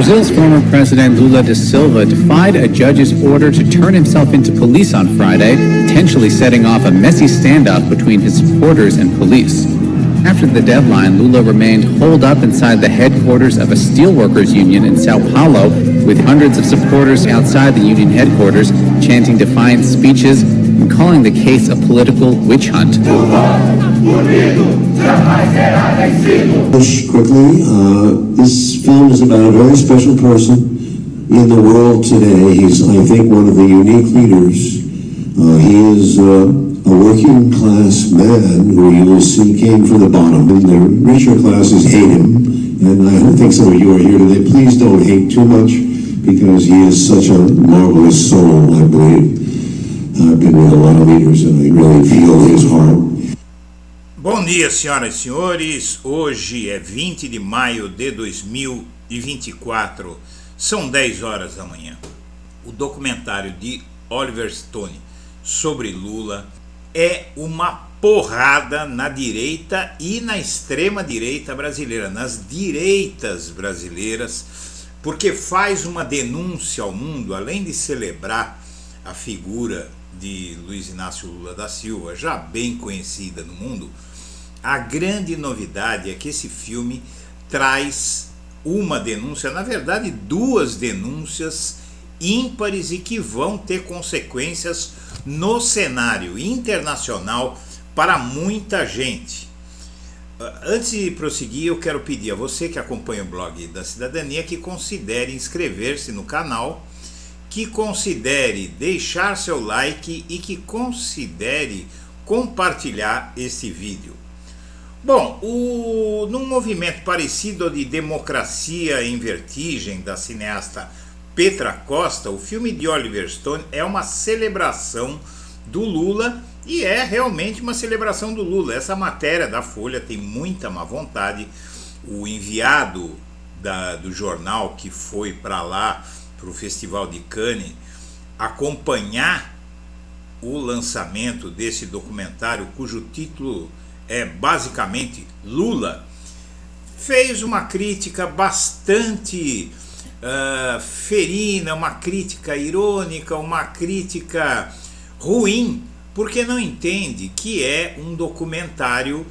Brazil's former president Lula da Silva defied a judge's order to turn himself into police on Friday, potentially setting off a messy standoff between his supporters and police. After the deadline, Lula remained holed up inside the headquarters of a steelworkers union in Sao Paulo, with hundreds of supporters outside the union headquarters chanting defiant speeches and calling the case a political witch hunt. Quickly, this film is about a very special person in the world today. He's, I think, one of the unique leaders. He is a working class man who you will see came from the bottom. And the richer classes hate him, and I think some of you are here today. Please don't hate too much, because he is such a marvelous soul, I believe. I've been with a lot of leaders, and I really feel his heart. Bom dia, senhoras e senhores. Hoje é 20 de maio de 2024. São 10 horas da manhã. O documentário de Oliver Stone sobre Lula é uma porrada na direita e na extrema direita brasileira, nas direitas brasileiras, porque faz uma denúncia ao mundo, além de celebrar a figura de Luiz Inácio Lula da Silva, já bem conhecida no mundo. A grande novidade é que esse filme traz uma denúncia, na verdade duas denúncias ímpares e que vão ter consequências no cenário internacional para muita gente. Antes de prosseguir, eu quero pedir a você que acompanha o blog da Cidadania que considere inscrever-se no canal, que considere deixar seu like e que considere compartilhar esse vídeo. Bom, num movimento parecido ao de Democracia em Vertigem, da cineasta Petra Costa, o filme de Oliver Stone é uma celebração do Lula, e é realmente uma celebração do Lula. Essa matéria da Folha tem muita má vontade. O enviado do jornal que foi para lá, para o Festival de Cannes, acompanhar o lançamento desse documentário, cujo título é basicamente Lula, fez uma crítica bastante ferina, uma crítica irônica, uma crítica ruim, porque não entende que é um documentário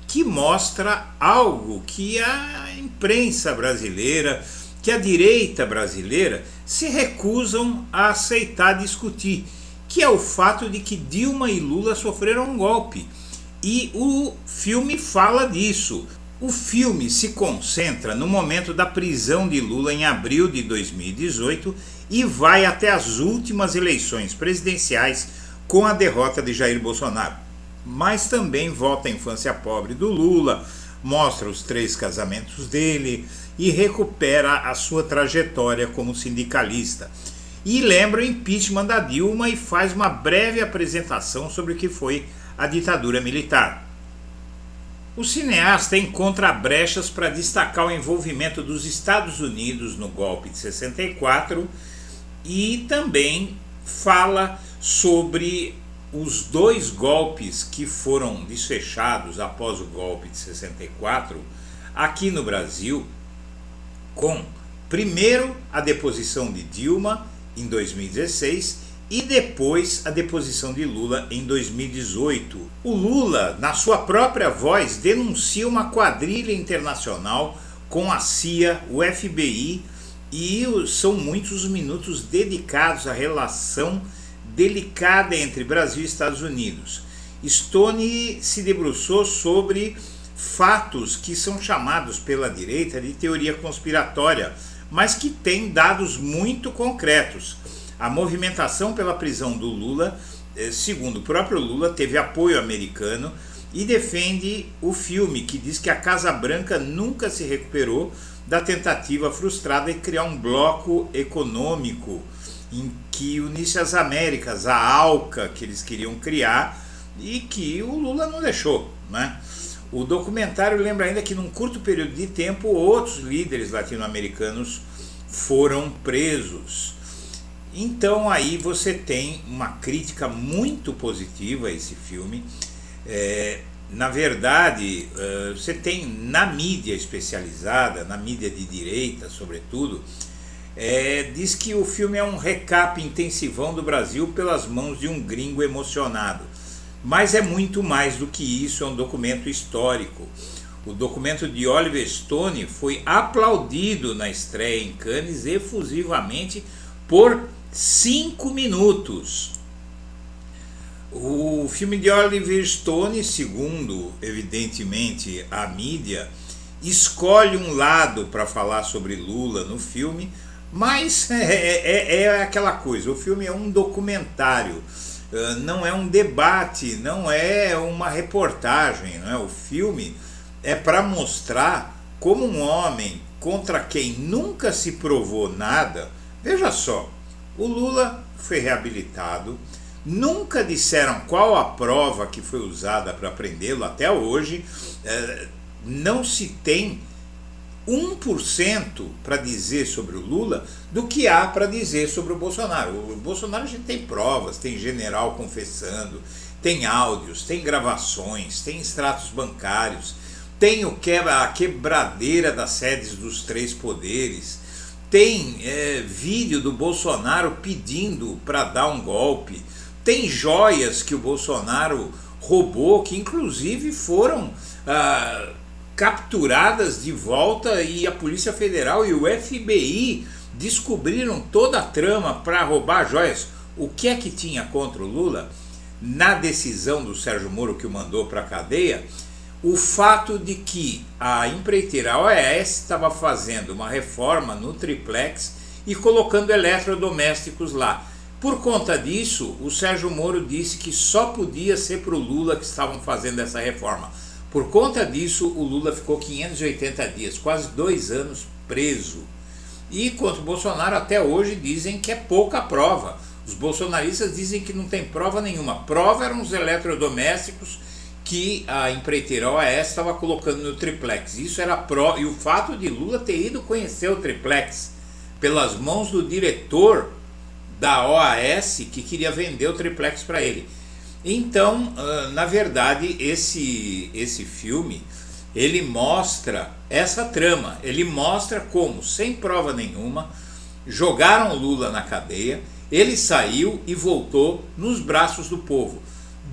que mostra algo que a imprensa brasileira, que a direita brasileira se recusam a aceitar discutir, que é o fato de que Dilma e Lula sofreram um golpe. E o filme fala disso. O filme se concentra no momento da prisão de Lula em abril de 2018 e vai até as últimas eleições presidenciais com a derrota de Jair Bolsonaro. Mas também volta à infância pobre do Lula, mostra os 3 casamentos dele e recupera a sua trajetória como sindicalista. E lembra o impeachment da Dilma e faz uma breve apresentação sobre o que foi a ditadura militar. O cineasta encontra brechas para destacar o envolvimento dos Estados Unidos no golpe de 64 e também fala sobre os 2 golpes que foram desfechados após o golpe de 64 aqui no Brasil, com primeiro a deposição de Dilma em 2016 e depois a deposição de Lula em 2018. O Lula, na sua própria voz, denuncia uma quadrilha internacional com a CIA, o FBI, e são muitos os minutos dedicados à relação delicada entre Brasil e Estados Unidos. Stone se debruçou sobre fatos que são chamados pela direita de teoria conspiratória, mas que têm dados muito concretos. A movimentação pela prisão do Lula, segundo o próprio Lula, teve apoio americano e defende o filme, que diz que a Casa Branca nunca se recuperou da tentativa frustrada de criar um bloco econômico em que unisse as Américas, a ALCA que eles queriam criar e que o Lula não deixou, né? O documentário lembra ainda que num curto período de tempo outros líderes latino-americanos foram presos. Então aí você tem uma crítica muito positiva a esse filme, Na verdade, você tem na mídia especializada, na mídia de direita, sobretudo, diz que o filme é um recap intensivão do Brasil pelas mãos de um gringo emocionado. Mas é muito mais do que isso, é um documento histórico. O documento de Oliver Stone foi aplaudido na estreia em Cannes efusivamente por 5 minutos. O filme de Oliver Stone, segundo evidentemente a mídia, escolhe um lado para falar sobre Lula no filme, mas é aquela coisa, o filme é um documentário, não é um debate, não é uma reportagem, não é? O filme é para mostrar como um homem contra quem nunca se provou nada. Veja só, o Lula foi reabilitado, nunca disseram qual a prova que foi usada para prendê-lo, até hoje não se tem 1% para dizer sobre o Lula do que há para dizer sobre o Bolsonaro. O Bolsonaro a gente tem provas, tem general confessando, tem áudios, tem gravações, tem extratos bancários, tem a quebradeira das sedes dos 3 poderes, tem vídeo do Bolsonaro pedindo para dar um golpe, tem joias que o Bolsonaro roubou, que inclusive foram capturadas de volta, e a Polícia Federal e o FBI descobriram toda a trama para roubar joias. O que é que tinha contra o Lula? Na decisão do Sérgio Moro, que o mandou para a cadeia, o fato de que a empreiteira, a OAS, estava fazendo uma reforma no triplex e colocando eletrodomésticos lá. Por conta disso, o Sérgio Moro disse que só podia ser para o Lula que estavam fazendo essa reforma. Por conta disso, o Lula ficou 580 dias, quase 2 anos preso. E contra o Bolsonaro até hoje dizem que é pouca prova. Os bolsonaristas dizem que não tem prova nenhuma. Prova eram os eletrodomésticos que a empreiteira OAS estava colocando no triplex. Isso era prova. E o fato de Lula ter ido conhecer o triplex pelas mãos do diretor da OAS que queria vender o triplex para ele. Então, na verdade, esse filme, ele mostra essa trama, ele mostra como, sem prova nenhuma, jogaram o Lula na cadeia, ele saiu e voltou nos braços do povo.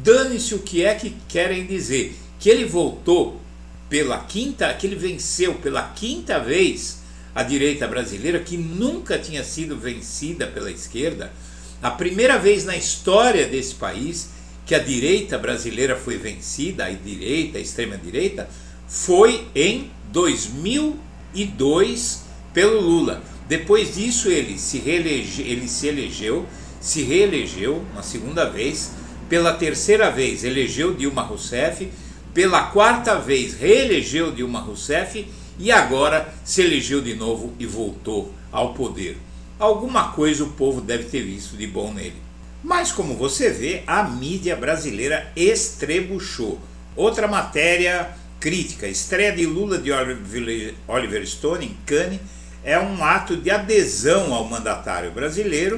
Dane-se o que é que querem dizer, que ele voltou que ele venceu pela 5ª vez a direita brasileira, que nunca tinha sido vencida pela esquerda, a primeira vez na história desse país que a direita brasileira foi vencida, a extrema-direita, foi em 2002 pelo Lula. Depois disso ele se reelegeu uma segunda vez, pela 3ª vez elegeu Dilma Rousseff, pela 4ª vez reelegeu Dilma Rousseff e agora se elegeu de novo e voltou ao poder. Alguma coisa o povo deve ter visto de bom nele. Mas como você vê, a mídia brasileira estrebuchou. Outra matéria crítica: estreia de Lula de Oliver Stone em Cannes é um ato de adesão ao mandatário brasileiro.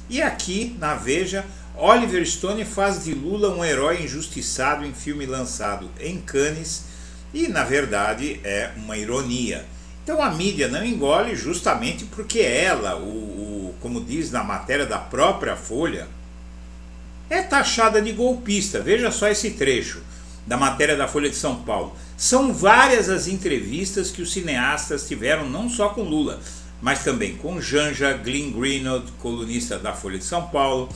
E aqui na Veja, Oliver Stone faz de Lula um herói injustiçado em filme lançado em Cannes, e na verdade é uma ironia. Então a mídia não engole, justamente porque ela, como diz na matéria da própria Folha, é taxada de golpista. Veja só esse trecho da matéria da Folha de São Paulo. São várias as entrevistas que os cineastas tiveram, não só com Lula, mas também com Janja, Glenn Greenwald, colunista da Folha de São Paulo,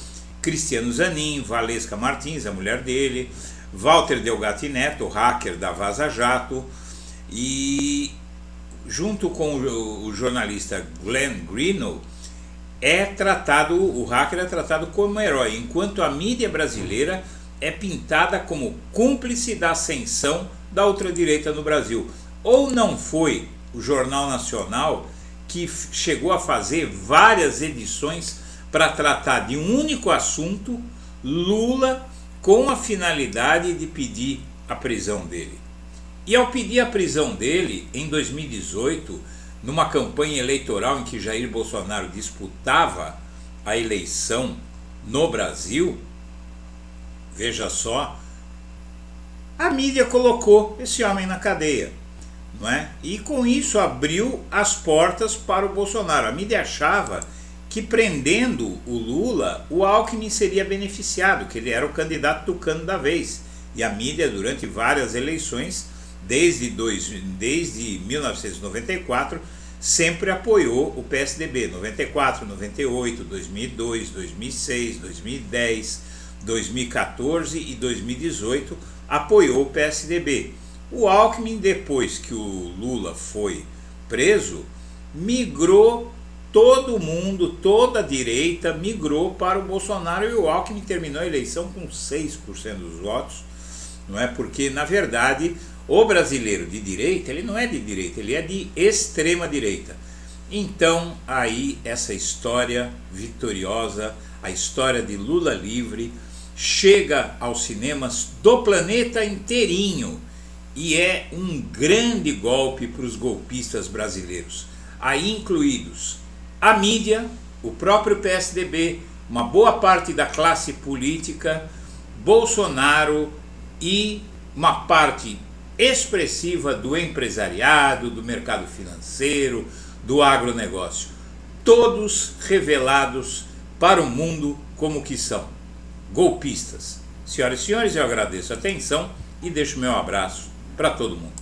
Cristiano Zanin, Valesca Martins, a mulher dele, Walter Delgatti Neto, o hacker da Vaza Jato, e junto com o jornalista Glenn Greenwald, o hacker é tratado como herói, enquanto a mídia brasileira é pintada como cúmplice da ascensão da ultradireita no Brasil. Ou não foi o Jornal Nacional que chegou a fazer várias edições para tratar de um único assunto, Lula, com a finalidade de pedir a prisão dele. E ao pedir a prisão dele, em 2018, numa campanha eleitoral em que Jair Bolsonaro disputava a eleição no Brasil, veja só, a mídia colocou esse homem na cadeia, não é? E com isso abriu as portas para o Bolsonaro. A mídia achava que prendendo o Lula, o Alckmin seria beneficiado, que ele era o candidato tucano da vez. E a mídia, durante várias eleições, desde 1994, sempre apoiou o PSDB. 94, 98, 2002, 2006, 2010, 2014 e 2018 apoiou o PSDB. O Alckmin, depois que o Lula foi preso, migrou todo mundo, toda a direita migrou para o Bolsonaro, e o Alckmin terminou a eleição com 6% dos votos, não é? Porque, na verdade, o brasileiro de direita, ele não é de direita, ele é de extrema direita. Então, aí, essa história vitoriosa, a história de Lula livre, chega aos cinemas do planeta inteirinho, e é um grande golpe para os golpistas brasileiros, aí incluídos a mídia, o próprio PSDB, uma boa parte da classe política, Bolsonaro e uma parte expressiva do empresariado, do mercado financeiro, do agronegócio. Todos revelados para o mundo como que são golpistas. Senhoras e senhores, eu agradeço a atenção e deixo meu abraço para todo mundo.